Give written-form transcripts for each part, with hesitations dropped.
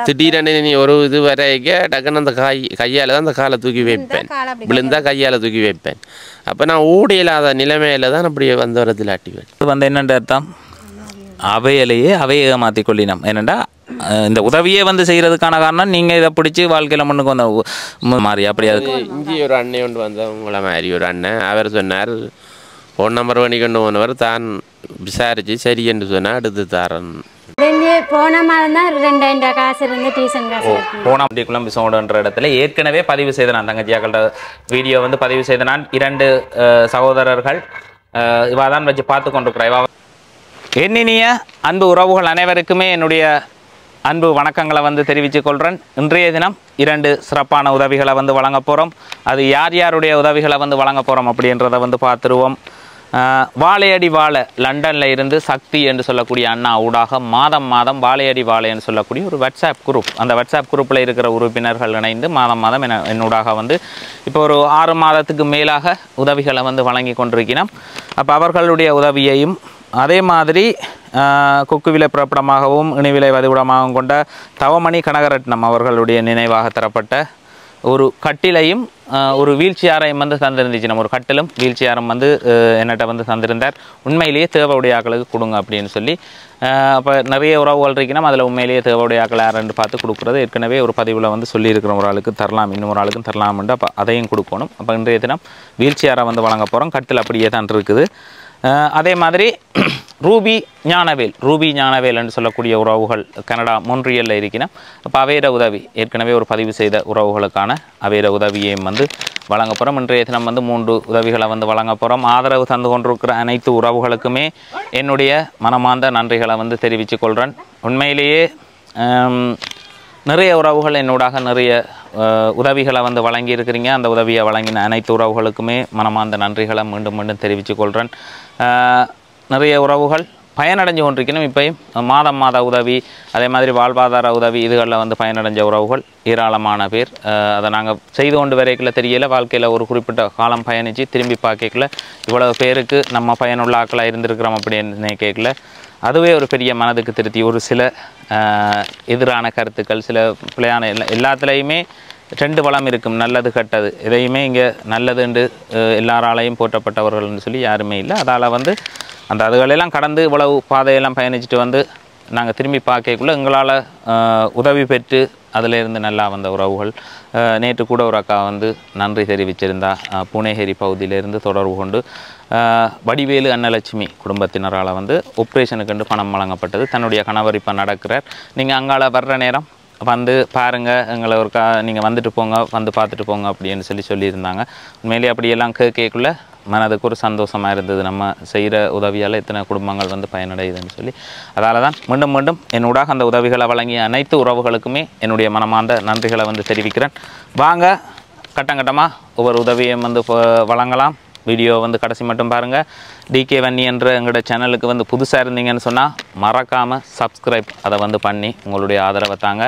திடீரென நீ ஒரு இது வரைக்க டக்குன்னு அந்த கையால் தான் அந்த காலை தூக்கி வைப்பேன், விழுந்தா கையால் தூக்கி வைப்பேன். அப்போ நான் ஓடியலாத நிலைமையில தான் அப்படி வந்து வரதில் ஆட்டிவேன். இது வந்து என்னென்ற அர்த்தம் அவையிலேயே அவையை மாற்றி கொள்ளினோம். என்னென்னா இந்த உதவியே வந்து செய்கிறதுக்கான காரணம் நீங்கள் இதை பிடிச்சி வாழ்க்கையில் முன்னுக்கு வந்த மாதிரி அப்படியாது. இஞ்சி ஒரு அண்ணன் கொண்டு வந்த உங்களை மாதிரி ஒரு அண்ணன் அவர் சொன்னார், ஃபோன் நம்பர் பண்ணி கொண்டு போனவர் தான் விசாரித்து சரி என்று சொன்னால் அடுத்து தாரன். போன மாதம் தான் 2000 காசு இருந்து டியூஷன் காசு போன அப்படிக்குள்ள பிசோடுன்ற இடத்துல ஏற்கனவே பதிவு செய்த நான் தங்கச்சியாக்கள வீடியோ வந்து பதிவு செய்த நான் 2 சகோதரர்கள் இவா தான் வச்சு பார்த்து கொண்டிருக்கிறேன். எண்ணினிய அன்பு உறவுகள் அனைவருக்குமே என்னுடைய அன்பு வணக்கங்களை வந்து தெரிவித்துக் கொள்கிறேன். இன்றைய தினம் 2 சிறப்பான உதவிகளை வந்து வழங்க போகிறோம். அது யார் யாருடைய உதவிகளை வந்து வழங்க போகிறோம் அப்படின்றத வந்து பார்த்துருவோம். வாழையடி வாழை லண்டனில் இருந்து சக்தி என்று சொல்லக்கூடிய அண்ணா ஊடாக மாதம் வாழையடி வாழைன்னு சொல்லக்கூடிய ஒரு வாட்ஸ்அப் குரூப், அந்த வாட்ஸ்அப் குரூப்பில் இருக்கிற உறுப்பினர்கள் இணைந்து மாதம் என்னூடாக வந்து இப்போ ஒரு 6 மாதத்துக்கு மேலாக உதவிகளை வந்து வழங்கி கொண்டிருக்கிறோம். அப்போ அவர்களுடைய உதவியையும் அதே மாதிரி கொக்குவிலை பிறப்பிடமாகவும் இணைவிலை வதிவிடமாகவும் கொண்ட தவமணி கனகரட்னம் அவர்களுடைய நினைவாக தரப்பட்ட ஒரு கட்டிலையும் ஒரு வீல் சேரையும் வந்து தந்திருந்துச்சு. நம்ம ஒரு கட்டிலும் வீல் சேரும் வந்து என்னட்ட வந்து தந்திருந்தார். உண்மையிலேயே தேவையுடைய ஆக்களுக்கு கொடுங்க அப்படின்னு சொல்லி. அப்போ நிறைய உறவுகள் இருக்கணும், அதில் உண்மையிலேயே தேவையுடைய ஆக்களை யாருன்னு பார்த்து கொடுக்குறது ஏற்கனவே ஒரு பதிவில் வந்து சொல்லியிருக்கிற ஒரு ஆளுக்கு தரலாம், இன்னொரு ஆளுக்கும் தரலாம்ண்டு அப்போ அதையும் கொடுக்கணும். அப்போ இன்றைய தினம் வீல் சேரை வந்து வழங்க போகிறோம். கட்டில் அப்படியே தான் இருக்குது. அதே மாதிரி ரூபி ஞானவேல் என்று சொல்லக்கூடிய உறவுகள் கனடா மொன்றியலில் இருக்கணும். அப்போ அவையிற உதவி ஏற்கனவே ஒரு பதிவு செய்த உறவுகளுக்கான அவையிற உதவியையும் வந்து வழங்க போகிறோம். இன்றைய தினம் வந்து 3 உதவிகளை வந்து வழங்க போகிறோம். ஆதரவு தந்து கொண்டிருக்கிற அனைத்து உறவுகளுக்குமே என்னுடைய மனமார்ந்த நன்றிகளை வந்து தெரிவித்துக் கொள்கிறேன். உண்மையிலேயே நிறைய உறவுகள் என்னோடாக நிறைய உதவிகளை வந்து வழங்கி இருக்கிறீங்க. அந்த உதவியை வழங்கின அனைத்து உறவுகளுக்குமே மனமார்ந்த நன்றிகளை மீண்டும் தெரிவித்துக் கொள்கிறேன். நிறைய உறவுகள் பயனடைஞ்சு கொண்டிருக்கணும். இப்போயும் மாத உதவி, அதே மாதிரி வாழ்வாதார உதவி இதுகளில் வந்து பயனடைஞ்ச உறவுகள் ஏராளமான பேர். அதை நாங்கள் செய்து கொண்டு வரைக்கல தெரியல, வாழ்க்கையில் ஒரு குறிப்பிட்ட காலம் பயணித்து திரும்பி பார்க்கல இவ்வளவு பேருக்கு நம்ம பயனுள்ள ஆக்களாக இருந்திருக்கிறோம் அப்படின்னு கேட்கல. அதுவே ஒரு பெரிய மனதுக்கு திருத்தி. ஒரு சில எதிரான கருத்துக்கள், சில பிள்ளையான எல்லாத்துலேயுமே 2 வளம் இருக்கும், நல்லது கெட்டது. இதையுமே இங்கே நல்லதுண்டு எல்லாராலையும் போற்றப்பட்டவர்கள்னு சொல்லி யாருமே இல்லை. அதால் வந்து அந்த அதுகளெல்லாம் கடந்து இவ்வளவு பாதையெல்லாம் பயணிச்சுட்டு வந்து நாங்கள் திரும்பி பார்க்கக்குள்ளே எங்களால் உதவி பெற்று அதிலிருந்து நல்லா வந்த உறவுகள். நேற்று கூட ஒரு அக்கா வந்து நன்றி தெரிவிச்சிருந்தா. புனேஹேரி பகுதியிலிருந்து தொடர்பு கொண்டு வடிவேலு அன்னலட்சுமி குடும்பத்தினரால் வந்து ஆப்ரேஷனுக்கு பணம் வழங்கப்பட்டது. தன்னுடைய கணவர் இப்போ நடக்கிறார். நீங்கள் அங்கால வர்ற நேரம் வந்து பாருங்கள், எங்களை ஒரு நீங்கள் வந்துட்டு போங்க, வந்து பார்த்துட்டு போங்க அப்படின்னு சொல்லியிருந்தாங்க. உண்மையிலேயே அப்படியெல்லாம் கேட்கக்குள்ளே மனதுக்கு ஒரு சந்தோஷமாக இருந்தது. நம்ம செய்கிற உதவியால் எத்தனை குடும்பங்கள் வந்து பயனடையுதுன்னு சொல்லி. அதால் தான் மீண்டும் என்னோடாக அந்த உதவிகளை வழங்கிய அனைத்து உறவுகளுக்குமே என்னுடைய மனமார்ந்த நன்றிகளை வந்து தெரிவிக்கிறேன். வாங்க கட்டமாக ஒவ்வொரு உதவியும் வந்து வழங்கலாம். வீடியோ வந்து கடைசி மட்டும் பாருங்கள். டிகே வன்னி என்ற எங்களோட சேனலுக்கு வந்து புதுசாக இருந்தீங்கன்னு சொன்னால் மறக்காமல் சப்ஸ்கிரைப் அதை வந்து பண்ணி உங்களுடைய ஆதரவை தாங்க.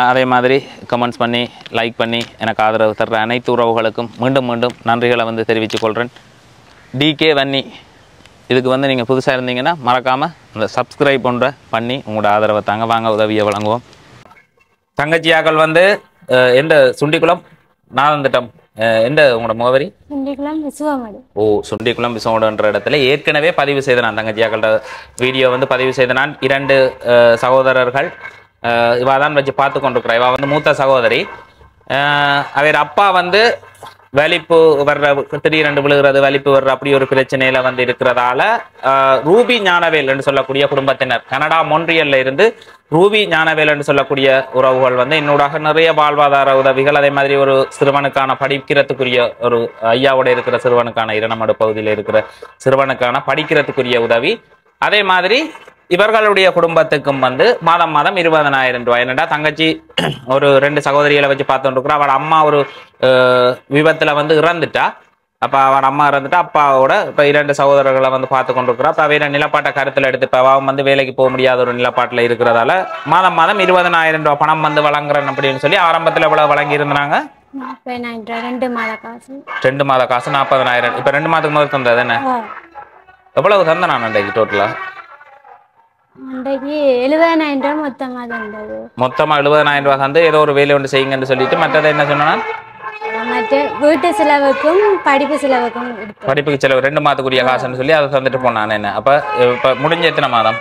அதே மாதிரி கமெண்ட்ஸ் பண்ணி லைக் பண்ணி எனக்கு ஆதரவு தர்ற அனைத்து உறவுகளுக்கும் மீண்டும் நன்றிகளை வந்து தெரிவித்துக் கொள்கிறேன். டிகே வன்னி இதுக்கு வந்து நீங்கள் புதுசாக இருந்தீங்கன்னா மறக்காமல் அந்த சப்ஸ்கிரைப் ஒன்றை பண்ணி உங்களோட ஆதரவை தாங்க. வாங்க உதவியை வழங்குவோம். தங்கச்சியாக்கள் வந்து எந்த சுண்டிக்குளம் நாதந்திட்டம் எந்த உங்களோட முகவரி? சுண்டிக்குளம் விசுவமடு இடத்துல ஏற்கனவே பதிவு செய்த நான் தங்கச்சியாக்கள வீடியோ வந்து பதிவு செய்த நான் 2 சகோதரர்கள் இவா தான் வச்சு பார்த்து கொண்டிருக்கிறா. இவா வந்து மூத்த சகோதரி. அவர் அப்பா வந்து வலிப்பு வர்ற திடீரென்று விழுகிறது, வலிப்பு வர்ற அப்படி ஒரு பிரச்சனையில வந்து இருக்கிறதால ரூபி ஞானவேல் என்று சொல்லக்கூடிய குடும்பத்தினர் கனடா மொன்றியல்ல இருந்து ரூபி ஞானவேல் என்று சொல்லக்கூடிய உறவுகள் வந்து என்னோடாக நிறைய வாழ்வாதார உதவிகள், அதே மாதிரி ஒரு சிறுவனுக்கான படிக்கிறதுக்குரிய ஒரு ஐயாவோட இருக்கிற சிறுவனுக்கான இரணமடு பகுதியில் இருக்கிற சிறுவனுக்கான படிக்கிறதுக்குரிய உதவி, அதே மாதிரி இவர்களுடைய குடும்பத்துக்கும் வந்து மாதம் 20,000 ரூபாய். என்னடா தங்கச்சி ஒரு 2 சகோதரிகளை வச்சு பார்த்துட்டு இருக்கிறா. அவட அம்மா ஒரு விபத்துல வந்து இறந்துட்டா. அப்போ அவன் அம்மா இறந்துட்டா. அப்பாவோட இப்போ 2 சகோதரர்களை வந்து பார்த்து கொண்டிருக்கிறா. அப்போ வேற நிலப்பாட்டை கருத்தில் எடுத்து இப்போ அவன் வந்து வேலைக்கு போக முடியாத ஒரு நிலப்பாட்டில் இருக்கிறதால மாதம் 20,000 ரூபாய் பணம் வந்து வழங்குறேன் அப்படின்னு சொல்லி ஆரம்பத்தில் எவ்வளவு வழங்கி இருந்தாங்க? 2 மாத காசு. 2 மாத காசு 40,000. இப்போ 2 மாதத்துக்கு முதல் தந்தது என்ன? எவ்வளவு தந்த நான் அன்றைக்கு டோட்டலா? இன்றைக்கு 70,000 ரூபா மொத்தமாக தந்தது. மொத்தமாக 70,000 ரூபா தந்து ஏதோ ஒரு வேலை ஒன்று செய்யுங்கன்னு சொல்லிட்டு மற்றதை என்ன சொன்னா மற்ற வீட்டு செலவுக்கும் படிப்பு செலவுக்கும் எடுத்தோம். படிப்புக்கு செலவு 2 மாதத்துக்குரிய காசுன்னு சொல்லி அதை தந்துட்டு போனான். என்ன அப்போ இப்போ முடிஞ்ச எத்தனை மாதம்?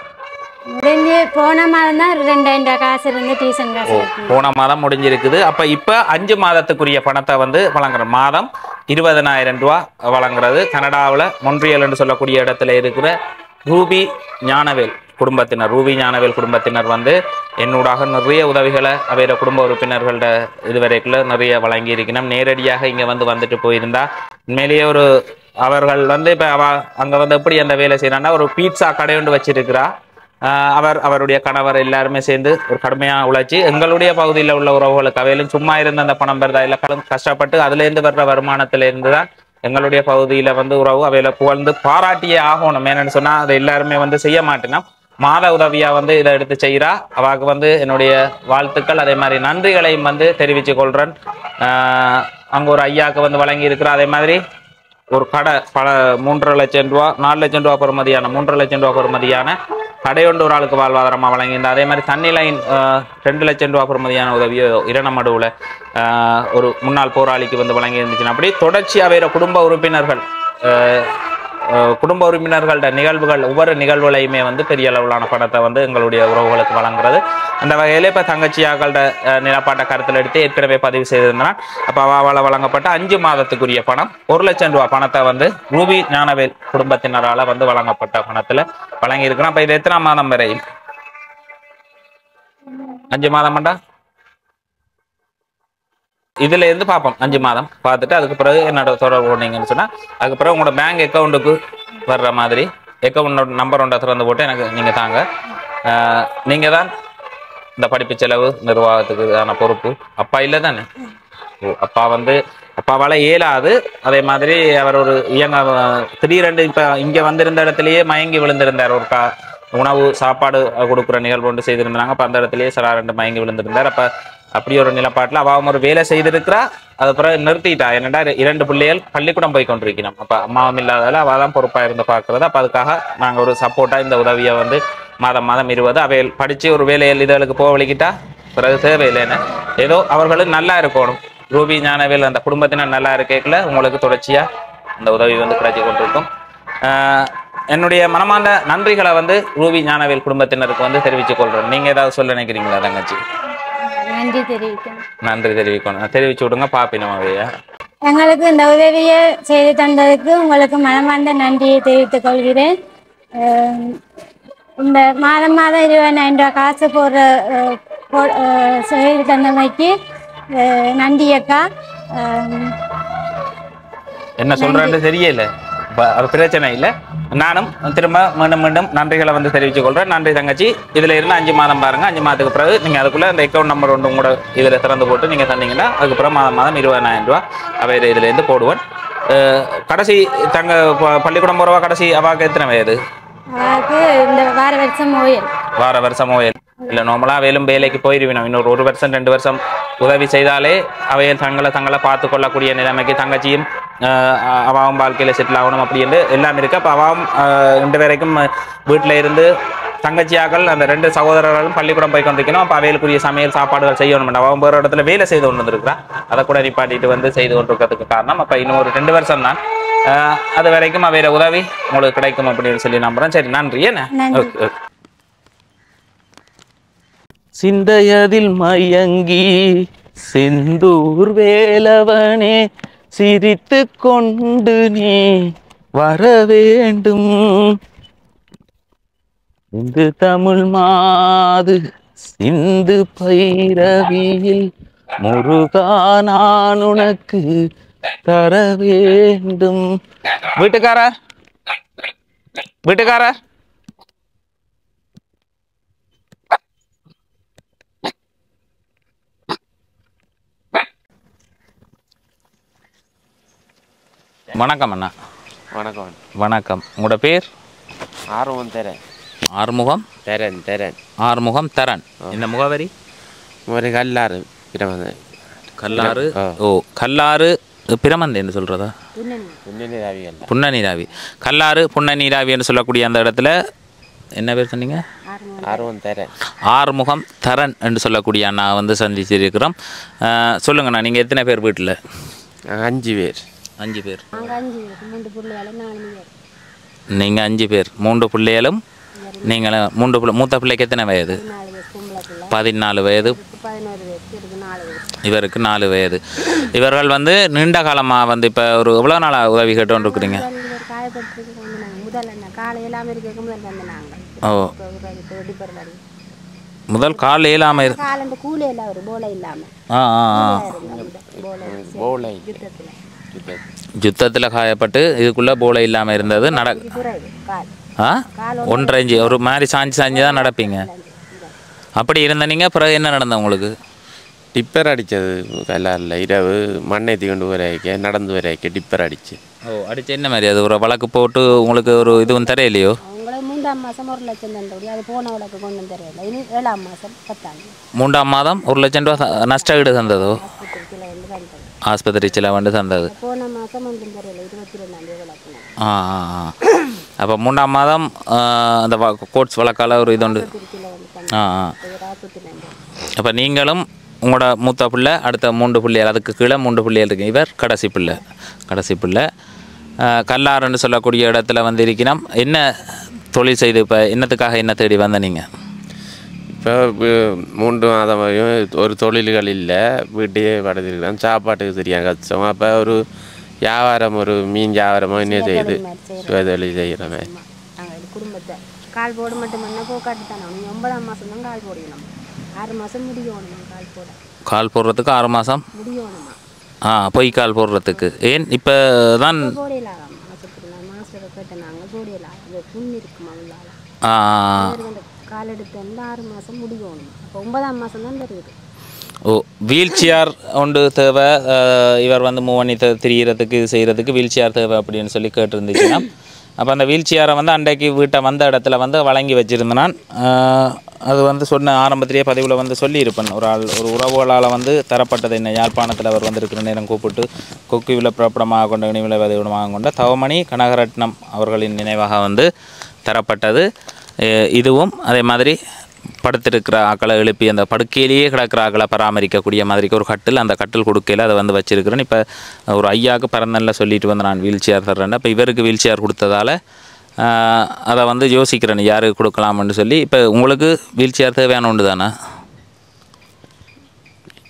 முடிஞ்சு போன மாதம் தான் 2,000 ரூபா காசு இருந்து டியூஷன் காசு எடுத்தோம். போன மாதம் முடிஞ்சிருக்குது. அப்போ இப்போ 5 மாதத்துக்குரிய பணத்தை வந்து வழங்குற மாதம் 20,000 ரூபா வழங்குறது. கனடாவில் மொன்றியல் என்று சொல்லக்கூடிய இடத்துல இருக்கிற ரூபி ஞானவேல் குடும்பத்தினர் வந்து என்னூடாக நிறைய உதவிகளை அவையோட குடும்ப உறுப்பினர்களோட இதுவரைக்குள்ள நிறைய வழங்கி இருக்கணும். நேரடியாக இங்கே வந்துட்டு போயிருந்தா உண்மையிலேயே ஒரு அவர்கள் வந்து இப்போ அங்கே வந்து எப்படி அந்த வேலை செய்யறாங்கன்னா ஒரு பீட்சா கடை ஒன்று வச்சிருக்கிறா. அவருடைய கணவர் எல்லாருமே சேர்ந்து ஒரு கடுமையாக உழைச்சி எங்களுடைய பகுதியில் உள்ள உறவுகளுக்கு அவையிலும் சும்மா இருந்த அந்த பணம் பெறுதா இல்லை கஷ்டப்பட்டு அதுலேருந்து வர்ற வருமானத்திலேருந்து தான் எங்களுடைய பகுதியில் வந்து உறவு அவையில புகழ்ந்து பாராட்டியே ஆகணும். என்னன்னு சொன்னால் அதை எல்லாருமே வந்து செய்ய மாட்டேன்னா மாத உதவியாக வந்து இதை எடுத்து செய்கிறா. அவருக்கு வந்து என்னுடைய வாழ்த்துக்கள் அதே மாதிரி நன்றிகளையும் வந்து தெரிவித்து கொள்கிறேன். அங்கே ஒரு ஐயாவுக்கு வந்து வழங்கி இருக்கிறா. அதே மாதிரி ஒரு கடை 3.5 லட்சம் ரூபா 4 லட்சம் ரூபா பெறுமதியான 3.5 லட்சம் ரூபா பெறுமதியான கடையொன்று ஒரு ஆளுக்கு வாழ்வாதாரமாக வழங்கியிருந்தா. அதே மாதிரி தண்ணி லைன் 2 லட்சம் ரூபா பெறுமதியான உதவியோ இரணமடுவில் ஒரு முன்னாள் போராளிக்கு வந்து வழங்கி இருந்துச்சுன்னா அப்படி தொடர்ச்சியாக வேற குடும்ப உறுப்பினர்களோட நிகழ்வுகள் ஒவ்வொரு நிகழ்வுகளையுமே வந்து பெரிய அளவிலான பணத்தை வந்து எங்களுடைய உறவுகளுக்கு வழங்குறது. அந்த வகையிலே இப்போ தங்கச்சியாக்களோட நிலப்பாட்டை கருத்தில் எடுத்து ஏற்கனவே பதிவு செய்திருந்தான். அப்போ அவளால் வழங்கப்பட்ட 5 மாதத்துக்குரிய பணம் 1 லட்சம் ரூபா பணத்தை வந்து ரூபி ஞானவேல் குடும்பத்தினரால் வந்து வழங்கப்பட்ட பணத்தில் வழங்கியிருக்கிறோம். அப்போ இது எத்தனை மாதம் வரை? 5 மாதம்டா. இதுல இருந்து பார்ப்போம் 5 மாதம் பார்த்துட்டு அதுக்கு பிறகு என்னோட தொடர்பு கொண்டீங்கன்னு சொன்னால் அதுக்கு பிறகு உங்களோட பேங்க் அக்கௌண்ட்டுக்கு வர்ற மாதிரி அக்கௌண்ட் நம்பர் ஒன்றை திறந்து போட்டு எனக்கு நீங்கள் தாங்க. நீங்கள் தான் இந்த படிப்பு செலவு நிர்வாகத்துக்கான பொறுப்பு. அப்பா இல்லை தானே? அப்பாவால் இயலாது. அதே மாதிரி அவர் ஒரு திடீரென்று இப்போ இங்கே வந்திருந்த இடத்துலையே மயங்கி விழுந்திருந்தார். ஒரு உணவு சாப்பாடு கொடுக்குற நிகழ்வு ஒன்று செய்திருந்தாங்க. அப்போ அந்த இடத்துலையே சராரெண்டு மயங்கி விழுந்திருந்தார். அப்படி ஒரு நிலப்பாட்டில் அவன் ஒரு வேலை செய்திருக்கிறா. அதுக்கப்புறம் நிறுத்திட்டா. என்னடா 2 பிள்ளைகள் பள்ளிக்கூடம் போய் கொண்டிருக்கணும். அப்போ அம்மாவும் இல்லாதால அவள் தான் பொறுப்பாக இருந்து பார்க்குறது. அப்போ அதுக்காக நாங்கள் ஒரு சப்போர்ட்டாக இந்த உதவியை வந்து மாதம் 20 அவைகள் படித்து ஒரு வேலையில் இதுகளுக்கு போக வலிக்கிட்டா பிறகு தேவையில்லைன்னு ஏதோ அவர்களும் நல்லா இருக்கணும். ரூபி ஞானவேல் அந்த குடும்பத்தினர் நல்லா இருக்கேக்கல உங்களுக்கு தொடர்ச்சியாக அந்த உதவி வந்து கிடைச்சி கொண்டிருக்கும். என்னுடைய மனமார்ந்த நன்றிகளை வந்து ரூபி ஞானவேல் குடும்பத்தினருக்கு வந்து தெரிவித்துக் கொள்கிறேன். நீங்கள் ஏதாவது சொல்ல நினைக்கிறீங்களா தங்கச்சி? நன்றி தெரிவிக்கணும். தெரிவிச்சு விடுங்க பாப்பினமாவையா. எங்களுக்கு இந்த உதவியை செய்து தந்ததுக்கு உங்களுக்கு மனமார்ந்த நன்றியை தெரிவித்துக் கொள்கிறேன். இந்த மாதம் 20,000 ரூபா காசு செய்து தந்தமைக்கு நன்றி அக்கா. என்ன சொல்றேன்னு தெரியல. அது பிரச்சனை இல்லை. நானும் திரும்ப மீண்டும் நன்றிகளை வந்து தெரிவித்துக் கொள்கிறேன். நன்றி தங்கச்சி. இதில் இருந்து 5 மாதம் பாருங்கள். 5 மாதத்துக்கு பிறகு நீங்கள் அதுக்குள்ளே அந்த அக்கௌண்ட் நம்பர் ஒன்று கூட இதில் திறந்து போட்டு நீங்கள் தந்தீங்கன்னா அதுக்கப்புறம் மாதம் 20,000 ரூபா அவை இதுலேருந்து போடுவேன். கடைசி பள்ளிக்கூடம் போகிறவா கடைசி அவாக்கு எத்தனை வயது? இந்த வார வருஷம் ஓயல் இல்லை நார்மலாக அவையிலும் வேலைக்கு போயிடுவினோம். இன்னொரு 1 வருஷம் 2 வருஷம் உதவி செய்தாலே அவையை தங்களை பார்த்து கொள்ளக்கூடிய நிலைமைக்கு தங்கச்சியும் அவாவும் வாழ்க்கையில் செட்டில் ஆகணும் அப்படின்னு எல்லாம் இருக்குது. அப்போ அவாவும் இன்று வரைக்கும் வீட்டில் இருந்து தங்கச்சியாக்கள் அந்த 2 சகோதரர்களும் பள்ளிக்கூடம் போய் கொண்டிருக்கணும். அப்போ அவைகளுக்குரிய சமையல் சாப்பாடுகள் செய்யணும். அவன் வேறு இடத்துல வேலை செய்து கொண்டு வந்துருக்குறா. அதை கூட நிப்பாட்டிட்டு வந்து செய்து கொண்டிருக்கிறதுக்கு காரணம் அப்போ இன்னும் ஒரு 2 வருஷம் தான். அது வரைக்கும் அவையில உதவி உங்களுக்கு கிடைக்கும் அப்படின்னு சொல்லி நம்புறேன். சரி, நன்றி. என்ன சிந்தையதில் மயங்கி செந்தூர் வேலவனே சிரித்து கொண்டு நீ வர வேண்டும். இந்து தமிழ் மாது சிந்து பைரவியில் முருகா நான் உனக்கு தர வேண்டும். வீட்டுக்கார வணக்கம் அண்ணா. வணக்கம். வணக்கம். உங்களோட பேர்? ஆறுமுகம் தரன். ஆறுமுகம் தரன். ஆறுமுகம் தரன். இந்த முகவரி கல்லாறு கல்லாறு. ஓ, கல்லாறு பிரமந்தை என்று சொல்கிறதா? புன்னநீராவி. கல்லாறு புன்னநீராவி என்று சொல்லக்கூடிய அந்த இடத்துல என்ன பேர் சொன்னீங்க? ஆர்வம் தரேன். ஆறுமுகம் தரன் என்று சொல்லக்கூடிய அண்ணா வந்து சந்திச்சிருக்கிறோம். சொல்லுங்கண்ணா, நீங்கள் எத்தனை பேர் வீட்டில்? 5 பேர். 5 பேர். நீங்கள் 5 பேர், 3 பிள்ளைகளும் நீங்கள் 3 பிள்ளை. மூத்த பிள்ளைக்கு எத்தனை வயது? 14 வயது. இவருக்கு 4 வயது. இவர்கள் வந்து நீண்ட காலமாக வந்து இப்போ ஒரு எவ்வளோ நாளாக உதவி கேட்டு இருக்கிறீங்க? ஓ, முதல் கால் இயலாமல் யுத்தத்தில் காயப்பட்டு இதுக்குள்ளே போலை இல்லாமல் இருந்தது. 1.5 இன்ச்சு ஒரு மாதிரி சாஞ்சு தான் நடப்பீங்க. அப்படி இருந்த நீங்கள் பிறகு என்ன நடந்தது உங்களுக்கு? டிப்பர் அடித்தது கல்லாரில் இரவு மண்ணை கொண்டு வரைக்க நடந்து வரைக்க டிப்பர் அடிச்சு. ஓ, அடிச்சு என்ன மாதிரி அது ஒரு வழக்கு போட்டு உங்களுக்கு ஒரு இதுவும் தெரியலையோ? 3ஆம் மாதம் 1 லட்சம் தந்தபடி அது போன வழக்கு கொண்டு தெரியல. இனி 7ஆம் மாதம் 10 3ஆம் மாதம் 1 லட்சம் ரூபா நஷ்ட ஈடு தந்ததோ? ஆஸ்பத்திரி செலவு தந்தது. போன மாதம் ஒன்றும் தெரியல. 22ஆம் தேதி வழக்கு. அப்போ 3ஆம் மாதம் அந்த கோர்ட்ஸ் வழக்கால் ஒரு இது உண்டு. அப்போ நீங்களும் உங்களோட மூத்த பிள்ளை, அடுத்த 3 பிள்ளைகள், அதுக்கு கீழே 3 பிள்ளைகள் இருக்கு. இவர் கடைசி பிள்ளை. கல்லாறுன்னு சொல்லக்கூடிய இடத்துல வந்து இருக்கணும். என்ன தொழில் செய்து இப்போ என்னத்துக்காக என்ன தேடி வந்த நீங்கள்? இப்போ 3 மாதமாகவும் ஒரு தொழில்கள் இல்லை, வீட்டையே படுத்திருக்கிறோம். சாப்பாட்டுக்கு சரியாக கஷ்டம். அப்போ ஒரு வியாபாரம், ஒரு மீன் வியாபாரமோ என்ன செய்யுது, தொழில் செய்கிற மாதிரி. குடும்பத்தை கால் போட மட்டும் போக்காட்டு தானே. 9ஆம் மாதம் தான் கால் போடணும். 6 மாதம் முடியணும் கால் போட. கால் போடுறதுக்கு 6 மாதம் முடியணுமா? பொய் கால் போடுறதுக்கு. ஏன் இப்போ தான் போடலாம் மாஸ்டரை கேட்ட நாங்கள் போடலாம். அது புண்ணு இருக்குமா உள்ளால கால் எடுத்து வந்து 6 மாதம் முடியணும். அப்போ 9ஆம் மாதம் தான் தெரியுது. ஓ, வீல் சேர் ஒன்று தேவை. இவர் வந்து மூவ் பண்ணி திரிகிறதுக்கு செய்கிறதுக்கு வீல் சேர் தேவை அப்படின்னு சொல்லி கேட்டுருந்துச்சுன்னா, அப்போ அந்த வீல் சேரை வந்து அன்றைக்கு வீட்டை வந்த இடத்துல வந்து வழங்கி வச்சுருந்தேன். அது வந்து சொன்ன ஆரம்பத்திலேயே பதிவில் வந்து சொல்லியிருப்பேன். ஒரு உறவுகளால் வந்து தரப்பட்டது என்ன, யாழ்ப்பாணத்தில் அவர் வந்திருக்கிற நேரம் கூப்பிட்டு கொக்குவில் பிறப்பிடமாக கொண்ட நினைவில் வதிவிடமாக கொண்ட தவமணி கனகரட்னம் அவர்களின் நினைவாக வந்து தரப்பட்டது. இதுவும் அதே மாதிரி படுத்திருக்கிற ஆக்களை எழுப்பி அந்த படுக்கையிலேயே கிடக்கிற ஆக்களை பராமரிக்கக்கூடிய மாதிரிக்கு ஒரு கட்டில், அந்த கட்டில் கொடுக்கையில் அதை வந்து வச்சுருக்கிறேன். இப்போ ஒரு ஐயாவுக்கு பிறந்தனில் சொல்லிட்டு வந்து நான் வீல் சேர் தர்றேன். இப்போ இவருக்கு வீல் சேர் கொடுத்ததால் அதை வந்து யோசிக்கிறேன் யாருக்கு கொடுக்கலாம்னு சொல்லி. இப்போ உங்களுக்கு வீல் சேர் தேவையான ஒன்று தானே?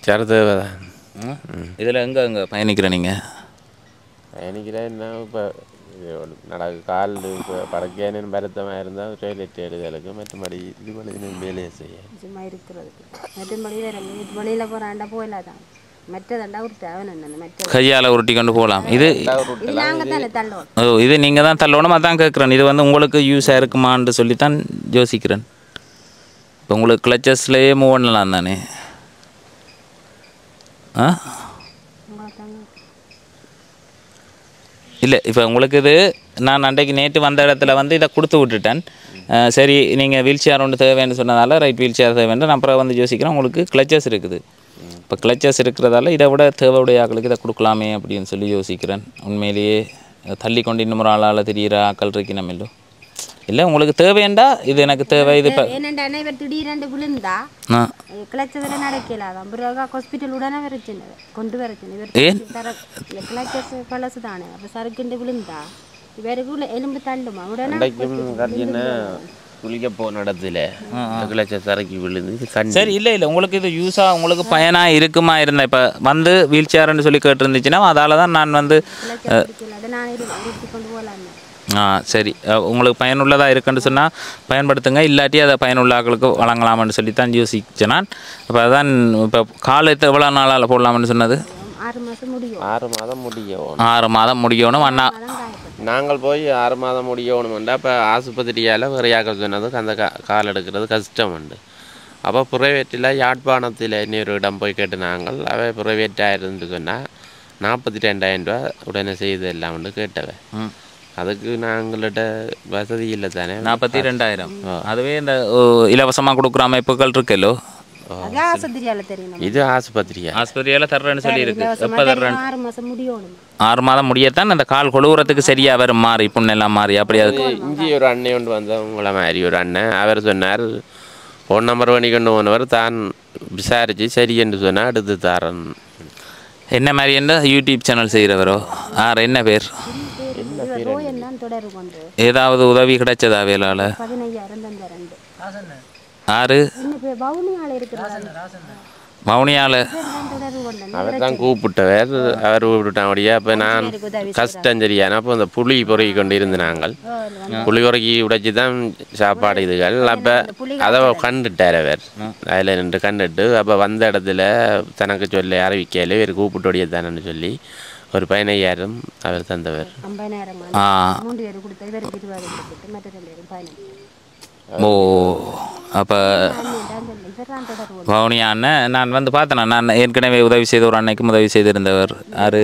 சேர் தேவை தான். இதில் எங்கே பயணிக்கிறேன் நீங்கள்? பயணிக்கிறேன் என்ன இப்போ கால் இப்போ படக்கையானு வருத்தமாக இருந்தால் டாய்லெட் எழுதலுக்கு மற்றபடி இது பண்ணி வேலையை செய்ய சும்மா இருக்கிறதுக்கு மற்றபடி வேறு வெளியில் போகிறாண்டா போயிடாதான். மற்றதாண்டா ஒரு தேவை மற்ற கையால் உருட்டி கொண்டு போகலாம். இது நாங்கள் தானே தள்ளோம். ஓ, இது நீங்கள் தான் தள்ளணும். அதான் கேட்குறேன். இது வந்து உங்களுக்கு யூஸாக இருக்குமான்னு சொல்லித்தான் யோசிக்கிறேன். இப்போ உங்களுக்கு கிளச்சஸ்லேயே மூவ் பண்ணலாம் தானே? இல்லை, இப்போ உங்களுக்கு இது நான் அன்றைக்கு நேற்று வந்த இடத்துல வந்து இதை கொடுத்து விட்டுட்டேன். சரி, நீங்கள் வீல் சேர் ஒன்று தேவைன்னு சொன்னதால் ரைட் வீல் சேர் தேவைன்னு நான் அப்புறம் வந்து யோசிக்கிறேன். உங்களுக்கு கிளச்சஸ் இருக்குது. இப்போ கிளச்சஸ் இருக்கிறதால இதை விட தேவையுடைய ஆக்களுக்கு இதை கொடுக்கலாமே அப்படின்னு சொல்லி யோசிக்கிறேன். உண்மையிலேயே தள்ளி கொண்டு இன்னொரு ஆளால் தெரிகிற ஆக்கள் இருக்கணும் இல்லை? இல்லை, உங்களுக்கு தேவையண்டா இது எனக்கு தேவை. இது இப்போ என்னண்டா இவர் திடீரெண்டு விழுந்தா கிளச்சதில் நடக்கலாதான். பிறகு ஹாஸ்பிட்டல் உடனே வரச்சுன்னு கொண்டு வரச்சுன்னு இவர் கிளச்சஸ் பழசு தானே. அப்போ சறுக்குண்டு விழுந்தா இவருக்கு எலும்பு தள்ளுமா உடனே குளிக்க போன இடத்துல சரக்கி விழுந்து. சரி, இல்லை உங்களுக்கு இது யூஸாக உங்களுக்கு பயனாக இருக்குமா இருந்தால் இப்போ வந்து வீல் சேர்ன்னு சொல்லி கேட்டுருந்துச்சுன்னா அதால் தான் நான் வந்து கொண்டு போகலான்னு. சரி, உங்களுக்கு பயனுள்ளதாக இருக்குன்னு சொன்னால் பயன்படுத்துங்க. இல்லாட்டி அதை பயனுள்ள ஆக்களுக்கு வழங்கலாம்னு சொல்லி தான் யோசிச்சேன் நான். இப்போ அதான் இப்போ காலத்தை எவ்வளோ நாளால் போடலாம்னு சொன்னது? 6 மாதம் முடியும். 6 மாதம் முடியும். 6 மாதம் முடியணும் அண்ணா. நாங்கள் போய் 6 மாதம் முடியணும்ண்டா இப்போ ஆஸ்பத்திரியால் வேறையாக சொன்னதுக்கு அந்த கால் எடுக்கிறது கஷ்டம் உண்டு. அப்போ ப்ரைவேட்டில் யாழ்ப்பாணத்தில் இன்னொரு இடம் போய் கேட்டு நாங்கள் அவை ப்ரைவேட்டாக இருந்து சொன்னால் 42,000 ரூபா உடனே செய்து எல்லாம் உண்டு கேட்டவன். அதுக்கு நாங்கள்கிட்ட வசதி இல்லை தானே. 42,000. அதுவே இந்த இலவசமாக கொடுக்குற அமைப்புகள் இருக்குல்லோ, அது ஆஸ்பத்திரியால தெரியும். இது ஆஸ்பத்திரியா? ஆஸ்பத்திரியால் தர்றேன்னு சொல்லியிருக்கு. எப்போ தர்றேன்? 6 மாதம் முடியணும். 6 மாதம் முடியத்தான் அந்த கால் கொழுவுறதுக்கு சரியாக வரும், மாறி புண்ணெல்லாம் மாறி அப்படி. அதுக்கு இஞ்சி ஒரு அண்ணன் கொண்டு வந்தவங்கள மாதிரி ஒரு அண்ணன், அவர் சொன்னார் ஃபோன் நம்பர் பண்ணி கொண்டு போனவர் தான் விசாரித்து சரி என்று சொன்னால் எடுத்து தரேன். என்ன மாதிரி என்ன யூடியூப் சேனல் செய்கிறவரோ என்ன பேர்? தொடர்பு கொண்டு ஏதாவது உதவி கிடைச்சதா வேளால? 15,000 தந்தரண்டு. ஆறு வவுனியால இருக்கிறாரு. மௌனியால் தொடர்பு கொண்டு அவர் தான் கூப்பிட்டவர். அவர் கூப்பிட்டாங்க. அப்போ நான் கஷ்டம் சரியான அப்போ அந்த புளி பொறுக்கி கொண்டு இருந்து நாங்கள் புளி பொறுக்கி உடைச்சி தான் சாப்பாடு இதுகள். அப்போ அதை கண்டுட்டார் அவர். அதில் நின்று கண்டுட்டு அப்போ வந்த இடத்துல தனக்கு சொல்லி அறிவிக்கையில் இவர் கூப்பிட்டோடைய தானேன்னு சொல்லி ஒரு 15,000 அவர் தந்தவர். 50,000 3 பேர் கொடுத்த இவருக்கு 20 கொடுத்துட்டு மற்ற 2 பேரும் 15. ஓ அப்போ வவுனியா அண்ணன் நான் வந்து பார்த்தேன். நான் ஏற்கனவே உதவி செய்த ஒரு அன்னைக்கும் உதவி செய்திருந்தவர். யாரு?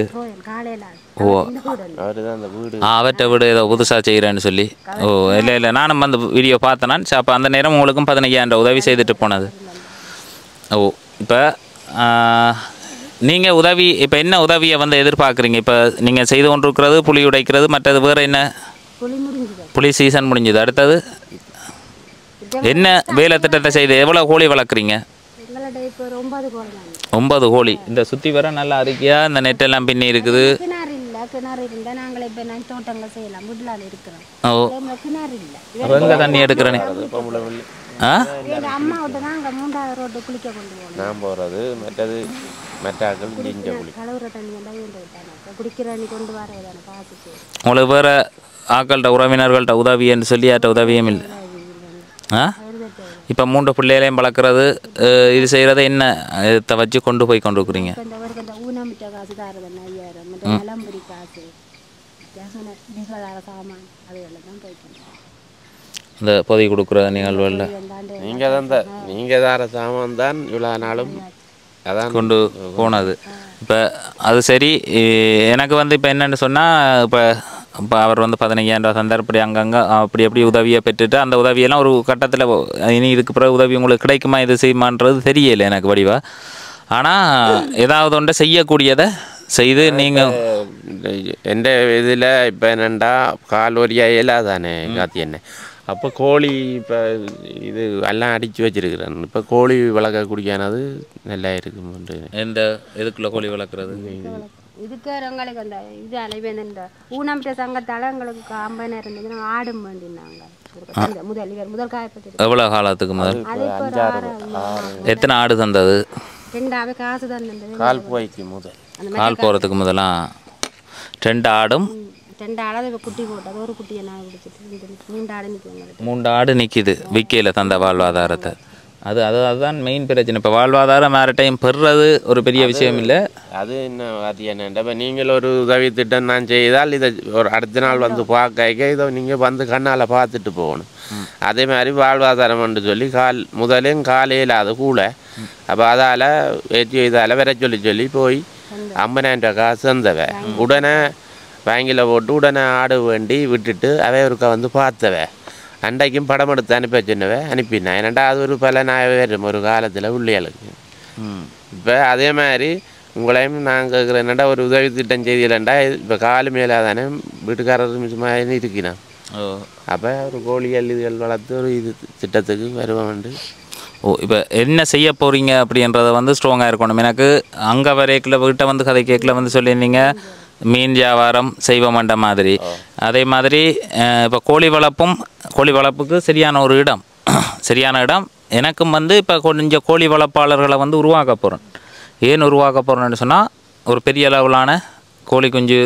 ஓ அவர் தான் அந்த வீடு அவற்றை வீடு ஏதோ புதுசாக செய்கிறேன்னு சொல்லி. ஓ இல்லை இல்லை நானும் வந்து வீடியோ பார்த்தேன். நான் அப்போ அந்த நேரம் உங்களுக்கும் 15,000 உதவி செய்துட்டு போனது. ஓ இப்போ நீங்கள் உதவி இப்போ என்ன உதவியை வந்து எதிர்பார்க்குறீங்க? இப்போ நீங்கள் செய்து கொண்டிருக்கிறது புளி உடைக்கிறது, மற்றது வேறு என்ன? புளி சீசன் முடிஞ்சுது. அடுத்தது என்ன வேலை திட்டத்தை செய்து எவ்வளோ கோழி வளர்க்குறீங்க? 9 கோழி. இந்த சுற்றி வர நல்லா அறிக்கையாக இந்த நெட்டெல்லாம் பின்னி இருக்குது. கிணறு இருந்தால் நாங்கள் இப்போ நான் தோட்டங்கள் செய்யலாம். வீட்டில் இருக்கிறோம். ஓ கிணறு இல்லை. எங்கே தண்ணி எடுக்கிறேனே? அம்மா விட்டு தான் அங்கே 3வது ரோட்டு குளிக்க கொண்டு போகணும். நான் போகிறது மற்றது மெட்டாக்கள் கிஞ்ச குளி கழுவுற தண்ணி எல்லாம் வேண்டு விட்டாங்க. குடிக்கிற தண்ணி கொண்டு வரதானே பார்த்துட்டு. உங்களுக்கு வேறு ஆக்கள்கிட்ட உறவினர்கள்ட்ட உதவின்னு சொல்லி யார்கிட்ட உதவியும் இல்லை? இப்போ 3 பிள்ளைகளையும் வளர்க்குறது இது செய்கிறது என்ன இதை வச்சு கொண்டு போய் கொண்டு இருக்கிறீங்க? ஊனமிட்ட காசு தாரதுன்னா 5,000 நிலம்புரி காசு சாமான் அதுகளில் தான் போய்க்கணும். இந்த பொதி கொடுக்குற நிகழ்வுகளில் நீங்கள் தார சாமான் தான் இவ்வளோ நாளும் அதான் கொண்டு போனது. இப்போ அது சரி. எனக்கு வந்து இப்போ என்னென்னு சொன்னால் இப்போ அவர் வந்து 15,000 தந்தார். இப்படி அங்கங்கே அப்படி எப்படி உதவியை பெற்றுட்டு அந்த உதவியெல்லாம் ஒரு கட்டத்தில் இனி இதுக்கு பிறகு உதவி உங்களுக்கு கிடைக்குமா இது செய்யுமான்றது தெரியலை எனக்கு வடிவா. ஆனால் ஏதாவது ஒன்றை செய்யக்கூடியதை செய்து நீங்கள் எந்த இதில் இப்போ என்னென்னா கால் வரியாக இயலாதானே காத்தி என்ன அப்போ கோழி இப்போ இது எல்லாம் அடித்து வச்சிருக்கிறேன். இப்போ கோழி வளர்க்கக்கூடியானது நல்லா இருக்குமென்று. எந்த எதுக்குள்ள கோழி வளர்க்குறது? இதுக்கு எங்களுக்கு அந்த இது அலைவேந்த இந்த ஊனமிட்ட சங்கத்தால் எங்களுக்கு 50,000 இருந்தது. நாங்கள் ஆடும் வேண்டினாங்க முதல் காயப்பட்டு. எவ்வளோ காலத்துக்கு முதல்? எத்தனை ஆடு தந்தது? 2 காசு தான் தந்தது. கால் போய்க்கு முதல் கால் போகிறதுக்கு முதலாம் 2 ஆடும் 2 ஆடு இப்போ குட்டி போட்டது. ஒரு குட்டியை நான் பிடிச்சிட்டு 3 ஆடு நிற்குது. 3 ஆடு நிற்கிது விக்கையில் தந்த வாழ்வாதாரத்தை. அதுதான் மெயின் பிரச்சனை. இப்போ வாழ்வாதாரம் வேறு டைம் பெறுறது ஒரு பெரிய விஷயம் இல்லை. அது என்ன அது என்னென்ன இப்போ நீங்கள் ஒரு உதவி திட்டம் நான் செய்தால் இதை ஒரு அடுத்த நாள் வந்து பார்க்க இதை நீங்கள் வந்து கண்ணால் பார்த்துட்டு போகணும். அதே மாதிரி வாழ்வாதாரம்னு சொல்லி முதலையும் காலையில் அது கூட அப்போ அதால் இதால் வர சொல்லி போய் 50,000 காசு தந்தவ உடனே பேங்கில் போட்டு உடனே ஆடு வேண்டி விட்டுட்டு அவையொருக்கா வந்து பார்த்தவ அன்றைக்கும் படம் எடுத்து அனுப்பி வச்சுனவே அனுப்பினேன். ஏன்னாண்டா அது ஒரு பலனாகவே வரும் ஒரு காலத்தில் பிள்ளைகளுக்கு. இப்போ அதே மாதிரி உங்களையும் நான் கேட்குறேன், என்னடா ஒரு உதவி திட்டம் செய்திடலண்டா இப்போ காலு மேலே தானே வீட்டுக்காரர் மிச்சமாக இருக்கிறான். அப்போ ஒரு கோழிகள் இதுகள் வளர்த்து ஒரு இது திட்டத்துக்கு வருவான்ண்டு. ஓ இப்போ என்ன செய்ய போகிறீங்க அப்படின்றத வந்து ஸ்ட்ராங்காக இருக்கணும். எனக்கு அங்கே வரைக்கில் வீட்டை வந்து கதை கேட்கல வந்து சொல்லியிருந்தீங்க மீன் வியாபாரம் செய்வமண்ட மாதிரி. அதே மாதிரி இப்போ கோழி வளர்ப்புக்கு சரியான ஒரு இடம் எனக்கும் வந்து இப்போ கொஞ்சம் கோழி வளர்ப்பாளர்களை வந்து உருவாக்க போகிறேன். ஏன் உருவாக்க போகிறேன்னு சொன்னால் ஒரு பெரிய அளவிலான கோழி குஞ்சு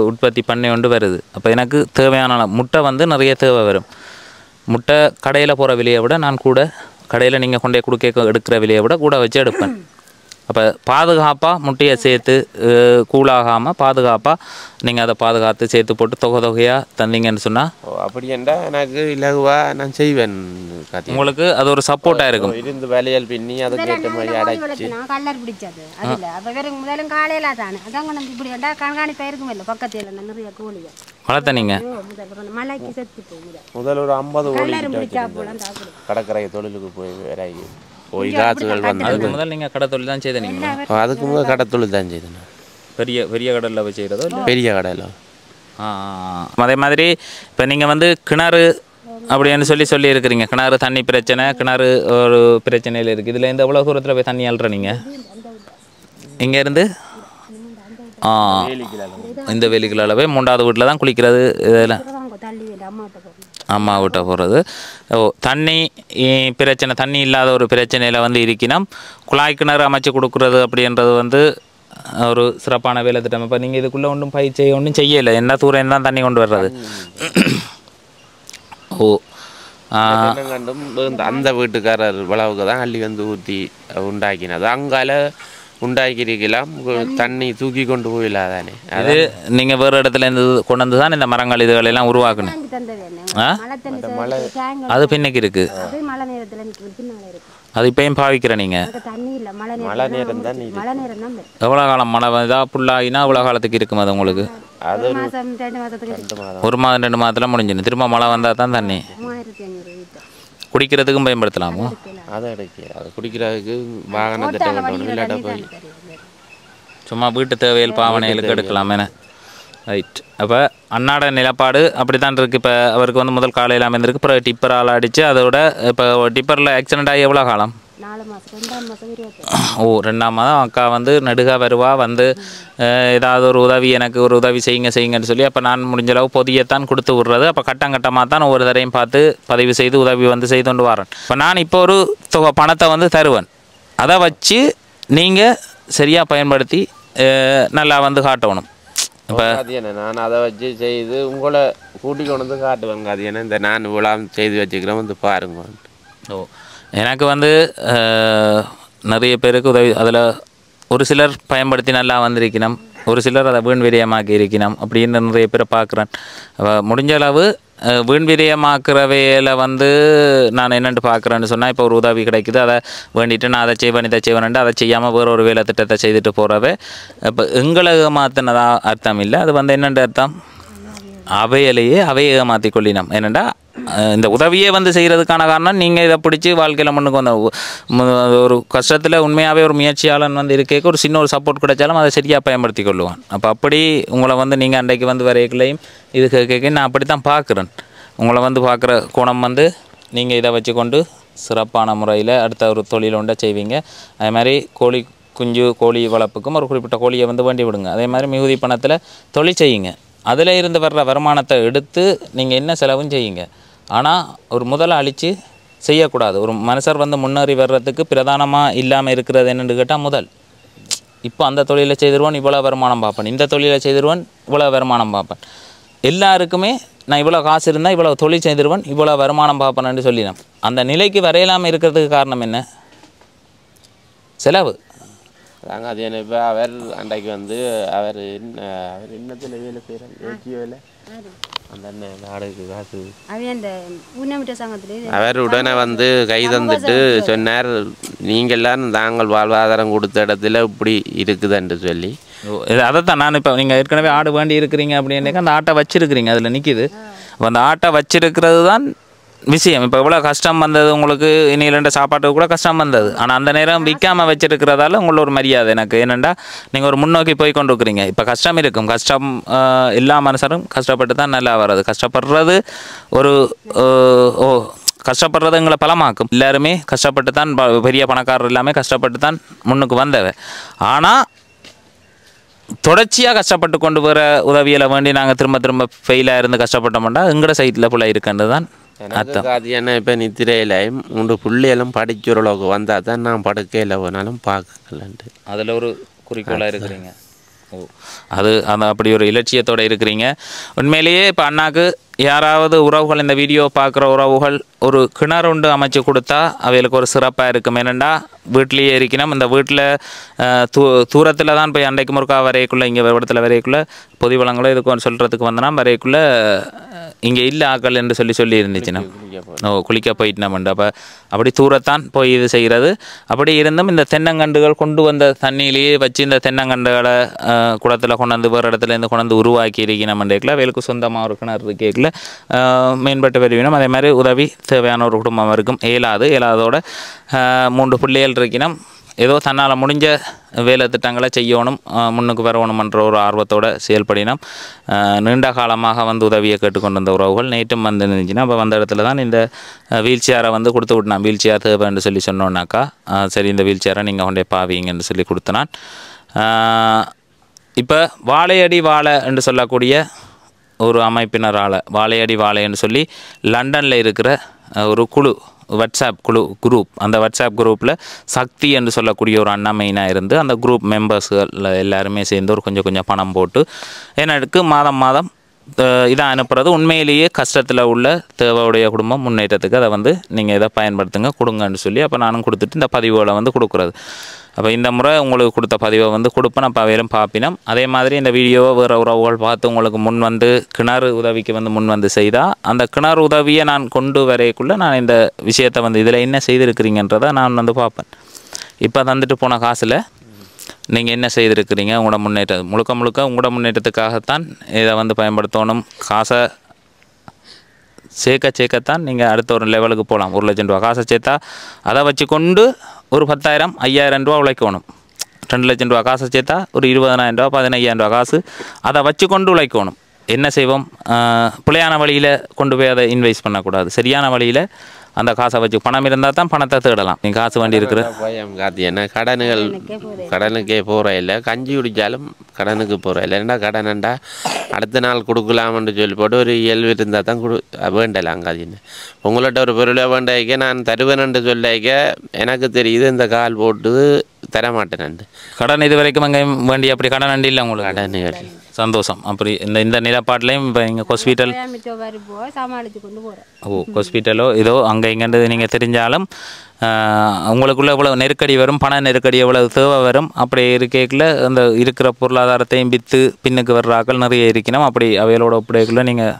உற்பத்தி பண்ணி கொண்டு வருது. அப்போ எனக்கு தேவையான முட்டை வந்து நிறைய தேவை வரும். முட்டை கடையில் போகிற விலையை விட நான் கூட கடையில் நீங்கள் கொண்டே எடுக்கிற விலையை விட கூட வச்சு எடுப்பேன். அப்போ பாதுகாப்பாக முட்டையை சேர்த்து கூழாகாமல் பாதுகாப்பாக நீங்கள் அதை பாதுகாத்து சேர்த்து போட்டு தொகையாக தந்தீங்கன்னு சொன்னால் அப்படி என்றால் எனக்கு இலகுவாக நான் செய்வேன். உங்களுக்கு அது ஒரு சப்போர்ட்டாக இருக்கும். இருந்து வேலையால் பின்னி அதை கேட்ட மாதிரி அடைச்சி கல்லர் பிடிச்சது அதில் அப்போ வெறும் முதலும் காலையில் தானே அதான் நம்ம இப்படி வேண்டாம் கண்காணிப்பாக இருக்கும் இல்லை பக்கத்தில் நிறைய கோழிகள் வளர்த்த நீங்கள் மலைக்கு செத்து போய் முதல் ஒரு 50 கோழி கடற்கரை தொழிலுக்கு போய் வேறாகி போய் காசுகள் வந்து அதுக்கு முதல் நீங்கள் கடை தொழில் தான் செய்தீங்க? அதுக்கு முதல் கடை தொழில் தான் செய்தேன். பெரிய பெரிய கடலில் போய் செய்கிறதோ இல்லை? பெரிய கடையில். அதே மாதிரி இப்போ நீங்கள் வந்து கிணறு அப்படின்னு சொல்லியிருக்கிறீங்க. கிணறு தண்ணி பிரச்சனை, கிணறு ஒரு பிரச்சனையில் இருக்குது. இதில் இந்த எவ்வளோ தூரத்தில் போய் தண்ணி அள்ளுற நீங்கள் இங்கேருந்து? இந்த வேலிகளால் போய் 3வது வீட்டில் தான் குளிக்கிறது. இதெல்லாம் அம்மா வீட்டை போகிறது. தண்ணி பிரச்சனை, தண்ணி இல்லாத ஒரு பிரச்சனையில் வந்து இருக்கணும். குழாய் கிணறு அமைச்சு கொடுக்குறது அப்படின்றது வந்து ஒரு சிறப்பான வேலை திட்டம். இப்போ நீங்கள் இதுக்குள்ளே ஒன்றும் ஒன்றும் செய்யலை, என்ன தூரம் தான் தண்ணி கொண்டு வர்றது. அந்த வீட்டுக்காரர் விளவுக்கு தான் அள்ளி வந்து ஊற்றி உண்டாக்கினது. அங்கால உண்டாக்கிருக்கலாம், தண்ணி தூக்கி கொண்டு போயிடலாதானே. அது நீங்கள் வேறு இடத்துல இருந்து கொண்டு வந்து தான் இந்த மரங்கள் இதுகளெல்லாம் உருவாக்கணும். அது பின்னைக்கு இருக்குது, அது இப்பயும் பாவிக்கிற நீங்கள். மழை நேரம் தான். எவ்வளோ காலம் மழை இதாக ஃபுல்லாகினா எவ்வளோ காலத்துக்கு இருக்கும் அது உங்களுக்கு? அது 1 மாதம் 2 மாதத்தில் முடிஞ்சிடும். திரும்ப மழை வந்தால் தான் தண்ணி குடிக்கிறதுக்கும் பயன்படுத்தலாமோ? அதை அது குடிக்கிறதுக்கு வாகனத்திட்ட கொண்டு இல்லாட்ட போய் சும்மா வீட்டு தேவையில் பாவனைகளுக்கு எடுக்கலாம். என்ன ரைட். அப்போ அன்னாட நிலப்பாடு அப்படி தான் இருக்குது. இப்போ அவருக்கு வந்து முதல் காலையில் அமைந்திருக்கு, அப்புறம் டிப்பரால் அடித்து அதோட இப்போ டிப்பரில் ஆக்சிடென்ட் ஆகி எவ்வளோ காலம்? 2ஆம் மாதம் அக்கா வந்து நடுகா வருவா, வந்து ஏதாவது ஒரு உதவி, எனக்கு ஒரு உதவி செய்யுங்கன்னு சொல்லி, அப்போ நான் முடிஞ்சளவு பொதியத்தான் கொடுத்து விட்றது. அப்போ கட்டமாக தான் ஒவ்வொரு தரையும் பார்த்து பதிவு செய்து உதவி வந்து செய்து கொண்டு வரேன். இப்போ நான் இப்போ ஒரு பணத்தை வந்து தருவேன், அதை வச்சு நீங்கள் சரியாக பயன்படுத்தி நல்லா வந்து காட்டணும். இப்போ அது என்ன, நான் அதை வச்சு செய்து உங்களை கூட்டி கொண்டு வந்து காட்டுவேங்க. அது என்ன, இந்த நான் இவ்வளோ செய்து வச்சுக்கிறேன் வந்து பாருங்க. எனக்கு வந்து நிறைய பேருக்கு உதவி, அதில் ஒரு சிலர் பயன்படுத்தி நல்லா வந்திருக்கணும், ஒரு சிலர் அதை வீண் விரயமாக்கி இருக்கணும் அப்படின்னு நிறைய பேரை பார்க்குறேன். முடிஞ்ச அளவு வீண் விரயமாக்குற வேலை வந்து நான் என்னென்னு பார்க்குறேன்னு சொன்னால், இப்போ ஒரு உதவி கிடைக்குது, அதை வேண்டிட்டு நான் அதை செய்வேன் இதை செய்வேன்ட்டு அதை செய்யாமல் வேறு ஒரு வேலை திட்டத்தை செய்துட்டு போகிறவே இப்போ எங்களை ஏமாத்தினதா அர்த்தம் இல்லை. அது வந்து என்னென்று அர்த்தம், அவையிலேயே அவையை ஏமாற்றி கொள்ளினோம். என்னென்னா இந்த உதவியே வந்து செய்கிறதுக்கான காரணம் நீங்கள் இதை பிடிச்சி வாழ்க்கையில் முன்னுக்கு வந்த ஒரு கஷ்டத்தில் உண்மையாகவே ஒரு முயற்சியாளன் வந்து இருக்க ஒரு சின்ன ஒரு சப்போர்ட் கிடைச்சாலும் அதை சரியாக பயன்படுத்தி கொள்ளுவான். அப்போ அப்படி உங்களை வந்து நீங்கள் அன்றைக்கு வந்து வரைகளையும் இது கேட்க நான் அப்படி தான் பார்க்குறேன். உங்களை வந்து பார்க்குற கோணம் வந்து நீங்கள் இதை வச்சு கொண்டு சிறப்பான முறையில் அடுத்த ஒரு தொழில் ஒன்றை செய்வீங்க. அதே மாதிரி கோழி வளர்ப்புக்கும் ஒரு குறிப்பிட்ட கோழியை வந்து வேண்டி விடுங்க. அதே மாதிரி மிகுதி பணத்தில் தொழில் செய்யுங்க. அதில் இருந்து வர்ற வருமானத்தை எடுத்து நீங்கள் என்ன செலவும் செய்யுங்க. ஆனால் ஒரு முதலை அழித்து செய்யக்கூடாது. ஒரு மனுஷர் வந்து முன்னேறி வர்றதுக்கு பிரதானமாக இல்லாமல் இருக்கிறது என்னென்னு கேட்டால் முதல். இப்போ அந்த தொழிலை செய்திருவான் இவ்வளோ வருமானம் பார்ப்பேன், இந்த தொழிலை செய்திருவான் இவ்வளோ வருமானம் பார்ப்பேன். எல்லாருக்குமே நான் இவ்வளோ காசு இருந்தால் இவ்வளோ தொழில் செய்திருவான் இவ்வளோ வருமானம் பார்ப்பேன்னு சொல்லினேன். அந்த நிலைக்கு வரையலாமல் இருக்கிறதுக்கு காரணம் என்ன? செலவு. அதாங்க அது என்ன. இப்போ அவர் அன்றைக்கு வந்து அவர் என்னத்தில் வேலை செய்கிறார், ஏற்றி வேலை, அந்த நாடுக்கு காசு அவர் உடனே வந்து கை தந்துட்டு சொன்னார், நீங்கள்லாம் நாங்கள் வாழ்வாதாரம் கொடுத்த இடத்துல இப்படி இருக்குதுன்னு சொல்லி. அதைத்தான் நான் இப்போ நீங்கள் ஏற்கனவே ஆடு வேண்டி இருக்கிறீங்க அப்படின்னாக்கா அந்த ஆட்டை வச்சுருக்கிறீங்க, அதில் நிற்கிது. அப்போ அந்த ஆட்டை வச்சிருக்கிறது தான் விஷயம். இப்போ எவ்வளோ கஷ்டம் வந்தது உங்களுக்கு, இன்னில் சாப்பாட்டுக்கு கூட கஷ்டம் வந்தது. ஆனால் அந்த நேரம் விற்காமல் வச்சிருக்கிறதால உங்களோட ஒரு மரியாதை எனக்கு. ஏனெண்டா நீங்கள் ஒரு முன்னோக்கி போய் கொண்டு இருக்கிறீங்க. இப்போ கஷ்டம் இருக்கும், கஷ்டம் எல்லா மனுஷரும் கஷ்டப்பட்டு தான் நல்லா வர்றது. கஷ்டப்படுறது ஒரு கஷ்டப்படுறது எங்களை பலமாக்கும். எல்லாருமே கஷ்டப்பட்டு தான், பெரிய பணக்காரர் எல்லாமே கஷ்டப்பட்டு தான் முன்னுக்கு வந்தவ. ஆனால் தொடர்ச்சியாக கஷ்டப்பட்டு கொண்டு வர உதவியில் வேண்டி நாங்கள் திரும்ப ஃபெயிலாக இருந்து கஷ்டப்பட்டோம்னா எங்களோட சைட்டில் ஃபுல்லாக இருக்குன்றது தான் அர்த்தம். அது என்ன, இப்போ நித்திரையிலையும் உண்டு பிள்ளையெல்லாம் படிக்கிறளவுக்கு வந்தால் தான் நான் படுக்கையில் போனாலும் பார்க்கலன்ட்டு அதில் ஒரு குறிக்கோளாக இருக்கிறீங்க. அது அப்படி ஒரு இலட்சியத்தோடு இருக்கிறீங்க. உண்மையிலேயே இப்போ அண்ணாக்கு யாராவது உறவுகள், இந்த வீடியோ பார்க்குற உறவுகள் ஒரு கிணறு ஒன்று அமைச்சு கொடுத்தா அவைகளுக்கு ஒரு சிறப்பாக இருக்கும். ஏனெண்டா வீட்லேயே இருக்கணும். இந்த வீட்டில் தூரத்தில் தான் போய் அன்றைக்கு முறுக்கா வரைக்குள்ளே, இங்கே இடத்துல வரைக்குள்ளே பொதி வளங்களோ இதுக்கு சொல்கிறதுக்கு வந்தனா வரைக்குள்ளே இங்கே இல்லை ஆக்கள் என்று சொல்லி இருந்துச்சுன்னா குளிக்க போயிட்டு நம்ம. அப்போ அப்படி தூரத்தான் போய் இது செய்கிறது. அப்படி இருந்தும் இந்த தென்னங்கண்டுகள் கொண்டு வந்த தண்ணியிலேயே வச்சு இந்த தென்னங்கண்டுகளை குளத்தில் கொண்டாந்து வேறு இடத்துலேருந்து கொண்டாந்து உருவாக்கி இருக்கணும்ன்றேக்கில் அவைகளுக்கு சொந்தமாக ஒரு கிணறு இருக்கேக்கில் மேம்பட்டு வருவினோம். அதே மாதிரி உதவி தேவையான ஒரு குடும்பம் இருக்கும். இயலாதோட 3 பிள்ளைகள் இருக்கணும். ஏதோ தன்னால் முடிஞ்ச வேலை திட்டங்களை செய்யணும், முன்னுக்கு வரணுமன்ற ஒரு ஆர்வத்தோடு செயல்படினோம். நீண்ட காலமாக வந்து உதவியை கேட்டுக்கொண்டு வந்த உறவுகள் நேற்றும் வந்து இருந்துச்சுன்னா, அப்போ வந்த இடத்துல தான் இந்த வீல் சேரை வந்து கொடுத்து விட்டேன். வீல் சேர் தேவைன்னு சொல்லி சொன்னோன்னாக்கா, சரி இந்த வீல் சேரை நீங்கள் கொண்டே பாவீங்கன்னு சொல்லி கொடுத்தனான். இப்போ வாழையடி வாழை என்று சொல்லக்கூடிய ஒரு அமைப்பினரால் வாழையடி வாழை என்று சொல்லி லண்டனில் இருக்கிற ஒரு குழு, வாட்ஸ்அப் குரூப், அந்த வாட்ஸ்அப் குரூப்பில் சக்தி என்று சொல்லக்கூடிய ஒரு அண்ணா மெயினாக இருந்து அந்த குரூப் மெம்பர்ஸ்கள் எல்லாருமே சேர்ந்து ஒரு கொஞ்சம் பணம் போட்டு எனக்கு மாதம் இதை அனுப்புறது உண்மையிலேயே கஷ்டத்தில் உள்ள தேவையுடைய குடும்பம் முன்னேற்றத்துக்கு அதை வந்து நீங்கள் இதை பயன்படுத்துங்க, கொடுங்கன்னு சொல்லி அப்போ நானும் கொடுத்துட்டு இந்த பதிவுகளை வந்து கொடுக்குறது. அப்போ இந்த முறை உங்களுக்கு கொடுத்த பதிவை வந்து கொடுப்பேன். அப்போ வேறும் பார்ப்பினோம். அதே மாதிரி இந்த வீடியோவை வேறு உறவுகள் பார்த்து உங்களுக்கு முன் வந்து கிணறு உதவிக்கு வந்து முன் வந்து செய்தால் அந்த கிணறு உதவியை நான் கொண்டு வரைக்குள்ளே நான் இந்த விஷயத்தை வந்து இதில் என்ன செய்திருக்கிறீங்கன்றதை நான் வந்து பார்ப்பேன். இப்போ தந்துட்டு போன காசில் நீங்கள் என்ன செய்திருக்கிறீங்க, உங்களோட முன்னேற்றம் முழுக்க உங்களோட முன்னேற்றத்துக்காகத்தான் இதை வந்து பயன்படுத்தணும். காசை சேர்க்கத்தான் நீங்கள் அடுத்த ஒரு லெவலுக்கு போகலாம். 1 லட்சம் ரூபா காசை சேர்த்தா அதை வச்சு கொண்டு ஒரு 10,000 5,000 ரூபா உழைக்கணும். 2 லட்சம் ரூபா காசை சேர்த்தா ஒரு 20,000 ரூபா 15,000 ரூபா காசு அதை வச்சு கொண்டு உழைக்கணும். என்ன செய்வோம், பிழையான வழியில் கொண்டு போய் அதை இன்வெஸ்ட் பண்ணக்கூடாது. சரியான வழியில் அந்த காசை வச்சு பணம் இருந்தால் தான் பணத்தை தேடலாம். நீங்கள் காசு வண்டி இருக்கிற பயம் காத்தி என்ன கடனுக்கே போகிற இல்லை, கஞ்சி குடித்தாலும் கடனுக்கு போகிற இல்லை. ஏன்னா கடனண்டா அடுத்த நாள் கொடுக்கலாம்னு சொல்லி போட்டு ஒரு இயல்பு இருந்தால் தான் வேண்டலாம். காதின்னு உங்கள்கிட்ட ஒரு பொருளை வேண்டாய்க்க நான் தருவேன்னு சொல்லாய்க்க எனக்கு தெரியுது இந்த கால் போட்டு தரமாட்டேன். கடன் இது வரைக்கும் அங்கே வேண்டி அப்படி கடன் அண்டி இல்லை உங்களுக்கு? கடனுகள் சந்தோஷம். அப்படி இந்த நிலப்பாட்டிலையும் இப்போ இங்கே ஹாஸ்பிட்டல் ஹாஸ்பிட்டலோ இதோ அங்கே இங்கேன்றது நீங்கள் தெரிஞ்சாலும் உங்களுக்குள்ள எவ்வளோ நெருக்கடி வரும், பண நெருக்கடி எவ்வளோ தேவை வரும். அப்படி இருக்கைக்குள்ள அந்த இருக்கிற பொருளாதாரத்தையும் விற்று பின்னுக்கு வர்ற ஆக்கள் நிறைய இருக்கணும். அப்படி அவைகளோட ஒப்படைக்குள்ள நீங்கள்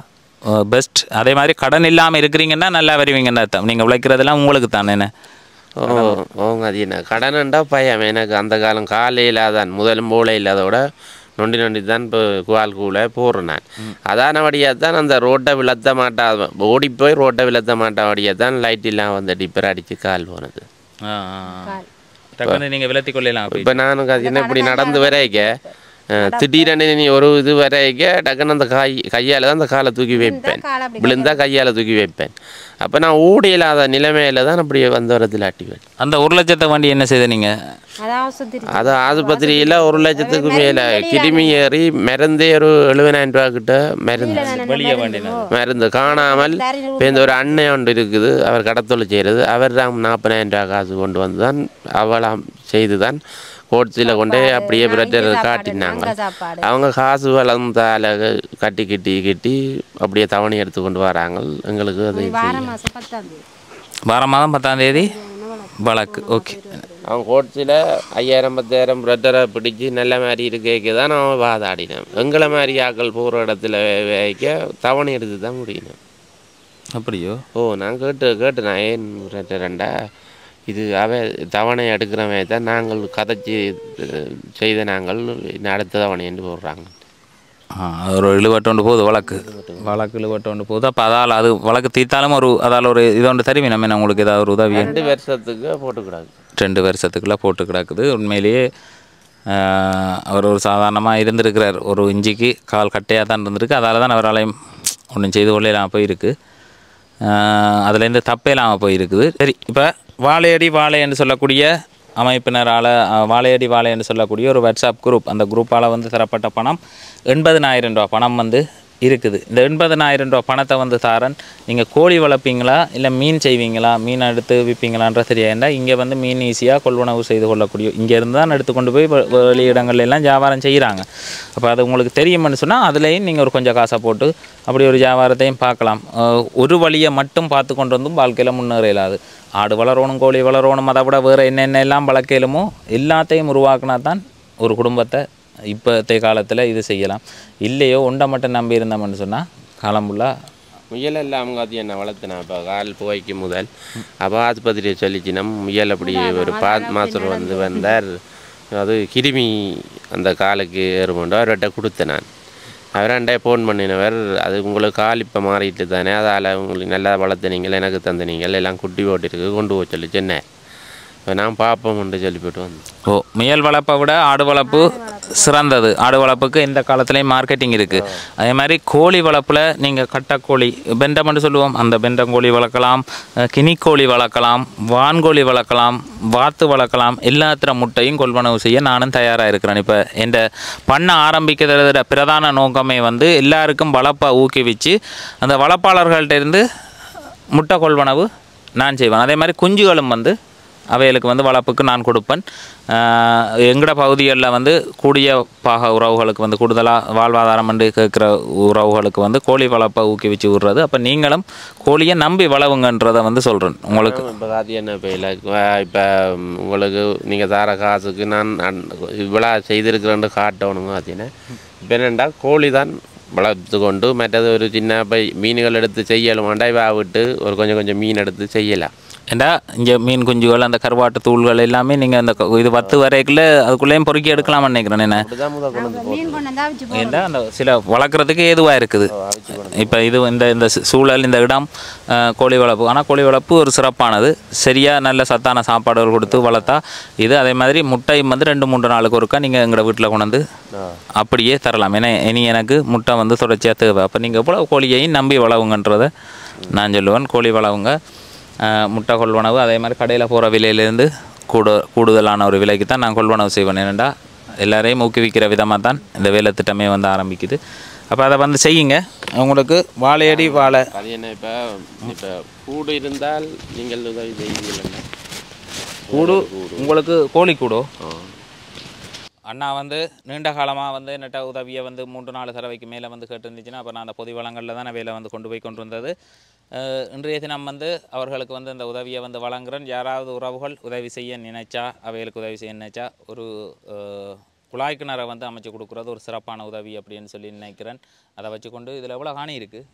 பெஸ்ட். அதே மாதிரி கடன் இல்லாமல் இருக்கிறீங்கன்னா நல்லா வருவீங்கன்னு அர்த்தம். நீங்கள் உழைக்கிறதெல்லாம் உங்களுக்கு தானே. என்ன அது என்ன கடனண்டா பயம் எனக்கு. அந்த காலம் காலையில் தான் முதலும் போல இல்லாதோட நொண்டி தான் இப்போ கூலை போடுறேன் நான். அதான வழியாக தான் அந்த ரோட்டை விளத்த மாட்டா ஓடி போய் ரோட்டை விளத்த மாட்டா வழியாக தான் லைட்டெல்லாம் வந்து டிப்பர் அடித்து கால் போனது. நீங்கள் விளத்தி கொள்ளலாம். இப்போ நானும் அது என்ன இப்படி நடந்து வரைக்க திடீரென்னு நீ ஒரு இது வரைக்க டக்குன்னு அந்த கையால் தான் அந்த காலை தூக்கி வைப்பேன், விழுந்தா கையால் தூக்கி வைப்பேன். அப்போ நான் ஓடியில்லாத நிலைமையில தான் அப்படி வந்த வரத்தில் ஆட்டிவேன். அந்த 1 லட்சத்தை வண்டி என்ன செய்த நீங்கள்? அது ஆஸ்பத்திரியில் 1 லட்சத்துக்கு மேலே கிருமி ஏறி மருந்தே ஒரு 70,000 ரூபா கிட்ட மருந்து காணாமல் இப்போ இந்த ஒரு அண்ணன் ஒன்று இருக்குது, அவர் கடத்தொழில் செய்கிறது. அவர் தான் 40,000 ரூபா காசு கொண்டு வந்து தான் அவளாம் செய்து தான் கோட்ஸில் கொண்டே அப்படியே பிரட்டர் காட்டினாங்க. அவங்க காசு வளர்ந்தால கட்டி அப்படியே தவணை எடுத்து கொண்டு வராங்க எங்களுக்கு. அது வாரம் மாதம் 10ஆம் தேதி வழக்கு. ஓகே, அவன் கோட்ஸில் 5,000 10,000 பிரட்டரை பிடிச்சி நல்ல மாதிரி இருக்க தான் அவன் வாதாடினான். எங்களை மாதிரி ஆக்கள் போகிற இடத்துல வைக்க தவணை எடுத்து தான் முடியணும். அப்படியோ? நான் கேட்டு நான் ஏன் பிரட்டரண்டா இது தவணை எடுக்கிறவன் தான் நாங்கள் கதைச்சி செய்த நாங்கள் அடுத்த தவணை என்று போடுறாங்க. ஒரு இழுவட்டோண்டு போகுது வழக்கு இழுவட்டோண்டு போகுது. அப்போ அதால் அது வழக்கு தீர்த்தாலும் அதால் ஒரு இதோண்டு தருவி நம்ம உங்களுக்கு ஏதாவது ஒரு உதவி 2 வருஷத்துக்கு போட்டு கிடாது. 2 வருஷத்துக்குள்ளே போட்டு கிடக்குது. உண்மையிலேயே அவர் ஒரு சாதாரணமாக இருந்திருக்கிறார். ஒரு இஞ்சிக்கு கால் கட்டையாக தான் இருந்திருக்கு. அதால் தான் அவராலையும் ஒன்றும் செய்து கொள்ளலாம் போயிருக்கு. அதுலேருந்து தப்பே இல்லாமல் போயிருக்குது. சரி, இப்போ வாழையடி வாழை என்று சொல்லக்கூடிய அமைப்பினரால் வாழையடி வாழை என்று சொல்லக்கூடிய ஒரு வாட்ஸ்அப் குரூப், அந்த குரூப்பால் வந்து தரப்பட்ட பணம் 80,000 ரூபா பணம் வந்து இருக்குது. இந்த 80,000 ரூபா பணத்தை வந்து தாரன் நீங்கள் கோழி வளர்ப்பீங்களா இல்லை மீன் செய்வீங்களா, மீன் எடுத்து விற்பீங்களான்ற தெரியாதுண்டா. இங்கே வந்து மீன் ஈஸியாக கொள்வனவு செய்து கொள்ளக்கூடிய இங்கேருந்து தான் எடுத்துக்கொண்டு போய் வெளியிடங்கள்லாம் வியாபாரம் செய்கிறாங்க. அப்போ அது உங்களுக்கு தெரியும்னு சொன்னால் அதுலேயும் நீங்கள் ஒரு கொஞ்சம் காசை போட்டு அப்படி ஒரு வியாபாரத்தையும் பார்க்கலாம். ஒரு வழியை மட்டும் பார்த்து கொண்டு வந்தும் வாழ்க்கையில் முன்னேற இயலாது. ஆடு வளரணும், கோழி வளரணும், அதை விட வேறு என்னென்னலாம் வளர்க்கலுமோ எல்லாத்தையும் உருவாக்கினா தான் ஒரு குடும்பத்தை இப்போத்தைய காலத்தில் இது செய்யலாம். இல்லையோ ஒன்றை மட்டும் நம்பி இருந்தோம்னு சொன்னால் காலம் ஃபுல்லாக முயல் எல்லாம் அவங்க அது என்ன வளர்த்தினா இப்போ கால் போய்க்கு முதல் அப்போ ஆஸ்பத்திரியை சொல்லிச்சு முயல் அப்படி ஒரு 10 மாதம் வந்தார். அது கிருமி அந்த காலுக்கு ஏறுமோண்டோ அவர்கிட்ட கொடுத்தேன் நான். அவராண்டே ஃபோன் பண்ணினவர் அது உங்களுக்கு கால் இப்போ மாறிட்டு தானே அதால் உங்களுக்கு நல்லா வளர்த்துனீங்கள் எனக்கு தந்துனீங்கள் எல்லாம் குட்டி போட்டிருக்கு கொண்டு போக சொல்லி சொன்னேன் இப்போ நான் பார்ப்போம்னு சொல்லி போட்டு வந்தேன். ஓ முயல் வளர்ப்பை விட ஆடு வளர்ப்பு சிறந்தது. ஆடு வளர்ப்புக்கு இந்த காலத்துலேயும் மார்க்கெட்டிங் இருக்குது. அதே மாதிரி கோழி வளர்ப்பில் நீங்கள் கட்டக்கோழி பெண்டம்னு சொல்லுவோம், அந்த பெண்டங்கோழி வளர்க்கலாம், கினிக்கோழி வளர்க்கலாம், வான்கோழி வளர்க்கலாம், வாத்து வளர்க்கலாம். எல்லாத்திர முட்டையும் கொள்வனவு செய்ய நானும் தயாராக இருக்கிறேன். இப்போ என் பண்ண ஆரம்பிக்கிறத பிரதான நோக்கமே வந்து எல்லாருக்கும் வளர்ப்பை ஊக்குவிச்சு அந்த வளர்ப்பாளர்கள்ட்ட இருந்து முட்டை கொள்வனவு நான் செய்வேன். அதே மாதிரி குஞ்சுகளும் வந்து அவைகளுக்கு வந்து வளர்ப்புக்கு நான் கொடுப்பேன். எங்களோட பகுதிகளில் வந்து கூடிய பாக உறவுகளுக்கு வந்து கூடுதலாக வாழ்வாதாரம் என்று கேட்குற உறவுகளுக்கு வந்து கோழி வளர்ப்பை ஊக்குவிச்சு விடுறது. அப்போ நீங்களும் கோழியை நம்பி வளவுங்கன்றதை வந்து சொல்கிறேன் உங்களுக்கு. இப்போ காத்தி என்ன இப்போ உங்களுக்கு நீங்கள் தர காசுக்கு நான் இவ்வளோ செய்திருக்கிறேன்னு காட்டணுங்க பார்த்தீங்கன்னா இப்போ என்னென்னா கோழி தான் வளர்த்து கொண்டு மற்றது ஒரு சின்ன மீன்கள் எடுத்து செய்யலும் வேண்டாம் இவா விட்டு ஒரு கொஞ்சம் மீன் எடுத்து செய்யலாம். ஏண்டா இங்கே மீன் குஞ்சுகள் அந்த கருவாட்டு தூள்கள் எல்லாமே நீங்கள் அந்த இது 10 வரைக்குள்ள அதுக்குள்ளேயும் பொறுக்கி எடுக்கலாம்னு நினைக்கிறேன். என்ன ஏண்டா அந்த சில வளர்க்குறதுக்கு ஏதுவாக இருக்குது. இப்போ இது இந்த சூழல் இந்த இடம் கோழி வளர்ப்பு. ஆனால் கோழி வளர்ப்பு ஒரு சிறப்பானது. சரியாக நல்ல சத்தான சாப்பாடுகள் கொடுத்து வளர்த்தா இது. அதே மாதிரி முட்டையும் வந்து 2-3 நாளுக்கு ஒருக்கா நீங்கள் எங்களோட வீட்டில் கொண்டு வந்து அப்படியே தரலாம். ஏன்னா இனி எனக்கு முட்டை வந்து தொடர்ச்சியாக தேவை. அப்போ நீங்கள் எவ்வளோ கோழியையும் நம்பி வளவுங்கன்றதை நான் சொல்லுவேன். கோழி வளவுங்க, முட்டை கொள்வனவு. அதே மாதிரி கடையில் போகிற விலையிலேருந்து கூடுதலான ஒரு விலைக்கு தான் நான் கொள்வனவு செய்வேன். ஏனெண்டா எல்லாரையும் ஊக்குவிக்கிற விதமாக தான் இந்த வேலை திட்டமே வந்து ஆரம்பிக்குது. அப்போ அதை வந்து செய்யுங்க. உங்களுக்கு வாழையடி வாழை அது என்ன இப்போ கூடு இருந்தால் நீங்கள் உதவி செய்வீங்க. கூடு உங்களுக்கு கோழி கூடோ அண்ணா வந்து நீண்ட காலமாக வந்து நெட்ட உதவியை வந்து 3-4 தடவைக்கு மேலே வந்து கேட்டுருந்துச்சுன்னா அப்போ நான் அந்த பொது வளங்களில் தான் வேலை வந்து கொண்டு போய் கொண்டு வந்தது. இன்றைய தினம் வந்து அவர்களுக்கு வந்து அந்த உதவியை வந்து வழங்குறேன். யாராவது உறவுகள் உதவி செய்ய நினைச்சா அவைகளுக்கு உதவி செய்ய நினைச்சா ஒரு குழாய் கிணறை வந்து அமைச்சு கொடுக்குறது ஒரு சிறப்பான உதவி அப்படின்னு சொல்லி நினைக்கிறேன். அதை வச்சுக்கொண்டு இதில் எவ்வளோ காணி இருக்குது,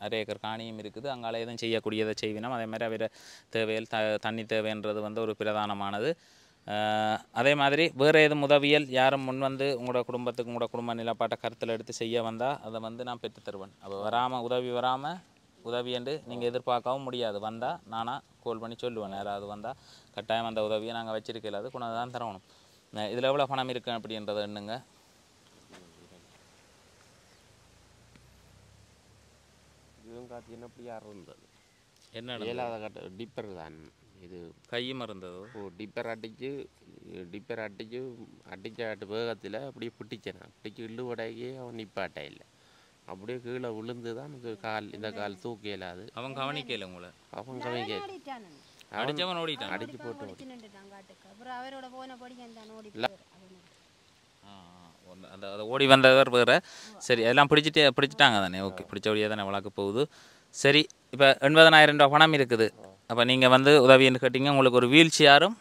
1/2 ஏக்கர் காணியும் இருக்குது. அங்கால எதுவும் செய்யக்கூடியதை செய்வினோம். அதே மாதிரி அவர தேவையில் தண்ணி தேவைன்றது வந்து ஒரு பிரதானமானது. அதே மாதிரி வேறு எதுவும் உதவியல் யாரும் முன் வந்து உங்களோட குடும்பத்துக்கு உங்களோட குடும்ப நிலப்பாட்டை கருத்தில் எடுத்து செய்ய வந்தால் அதை வந்து நான் பெற்று தருவேன். அப்போ உதவி வராமல் உதவி என்று நீங்கள் எதிர்பார்க்கவும் முடியாது. வந்தால் நானாக கால் பண்ணி சொல்லுவேன். யாராவது வந்தால் கட்டாயம் அந்த உதவியை நாங்கள் வச்சிருக்கல அது கொண்டு தான் தரணும். இதில் எவ்வளோ பணம் இருக்கு அப்படின்றத எண்ணுங்க. என்ன டிப்பர் தான் இது கையும் இருந்ததோ டிப்பர் அடிச்ச வேகத்தில் அப்படியே பிடிச்சேன். பிடிச்சி இள்ளு உடையே அவன் நிப்பாட்ட இல்லை. அப்படியே கீழே விழுந்து தான் இந்த கால் தூக்க இயலாது. அவன் கவனிக்கல உங்களை. அவன் கவனிக்க அடிச்சவன் ஓடிட்டான். அடிச்சு போட்டு அந்த ஓடி வந்தவர் வேறு. சரி எல்லாம் பிடிச்சிட்டாங்க தானே. ஓகே பிடிச்ச வழியாக தானே வளர்க்க போகுது. சரி இப்போ 80,000 ரூபா பணம் இருக்குது. அப்போ நீங்கள் வந்து உதவின்னு கேட்டிங்க. உங்களுக்கு ஒரு வீல் சேரும்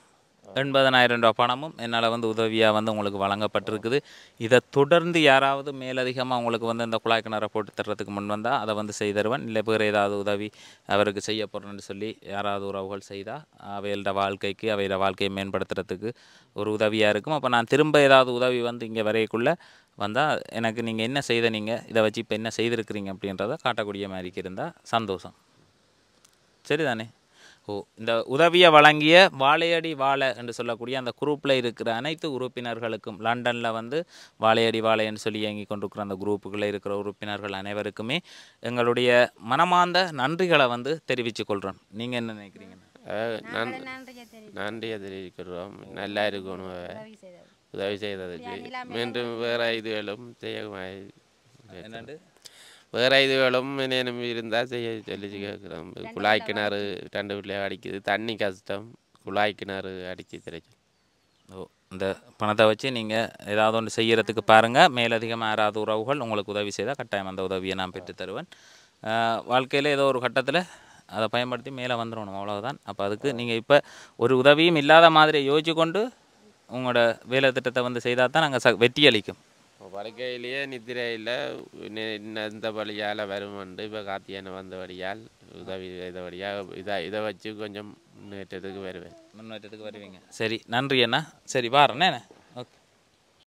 80,000 ரூபா பணமும் என்னால் வந்து உதவியாக வந்து உங்களுக்கு வழங்கப்பட்டிருக்குது. இதை தொடர்ந்து யாராவது மேலதிகமாக உங்களுக்கு வந்து இந்த குழாய் கிணறை போட்டு தர்றதுக்கு முன் வந்தால் அதை வந்து செய்தருவேன். இல்லை வேறு ஏதாவது உதவி அவருக்கு செய்ய போகிறேன்னு சொல்லி யாராவது உறவுகள் செய்தால் அவையோட வாழ்க்கையை மேம்படுத்துறதுக்கு ஒரு உதவியாக இருக்கும். அப்போ நான் திரும்ப ஏதாவது உதவி வந்து இங்கே வரைக்குள்ளே வந்தால் எனக்கு நீங்கள் என்ன செய்த நீங்கள் இதை வச்சு இப்போ என்ன செய்திருக்கிறீங்க அப்படின்றத காட்டக்கூடிய மாதிரிக்கு இருந்தால் சந்தோஷம். சரிதானே? இந்த உதவியை வழங்கிய வாழையடி வாழை என்று சொல்லக்கூடிய அந்த குரூப்பில் இருக்கிற அனைத்து உறுப்பினர்களுக்கும் லண்டனில் வந்து வாழையடி வாழைன்னு சொல்லி இயங்கி கொண்டிருக்கிற அந்த குரூப்புகளில் இருக்கிற உறுப்பினர்கள் அனைவருக்குமே எங்களுடைய மனமார்ந்த நன்றிகளை வந்து தெரிவித்து கொள்கிறோம். நீங்கள் என்ன நினைக்கிறீங்க? நன்றியை தெரிவிக்கிறோம். நல்லா இருக்கணும் உதவி செய்ததுக்கு. மீண்டும் வேறு இதுகளும் என்னண்டு வேறு இதுகளும் என்னென்ன இருந்தால் செய்ய சொல்லி கேட்குறோம். குழாய் கிணறு 2 வீட்டில் அடிக்குது. தண்ணி கஷ்டம். குழாய் கிணறு அடித்து தெரியும். இந்த பணத்தை வச்சு நீங்கள் ஏதாவது ஒன்று செய்கிறதுக்கு பாருங்கள். மேலதிகமாக யாராவது உறவுகள் உங்களுக்கு உதவி செய்தால் கட்டாயம் அந்த உதவியை நான் பெற்று தருவேன். வாழ்க்கையில் ஏதோ ஒரு கட்டத்தில் அதை பயன்படுத்தி மேலே வந்துடணும், அவ்வளோதான். அப்போ அதுக்கு நீங்கள் இப்போ ஒரு உதவியும் இல்லாத மாதிரி யோசிச்சு கொண்டு உங்களோட வேலை திட்டத்தை வந்து செய்தால் தான் நாங்கள் வெற்றி அளிக்கும். படுக்கையிலேயே நித்திரையில் இந்த வழியால் வருமெண்டு இப்போ காத்தியான வந்தபடியால் உதவி செய்தபடியாக இதை வச்சு கொஞ்சம் முன்னேற்றத்துக்கு வருவீங்க. சரி நன்றி அண்ணா. சரி வாரண்ணே.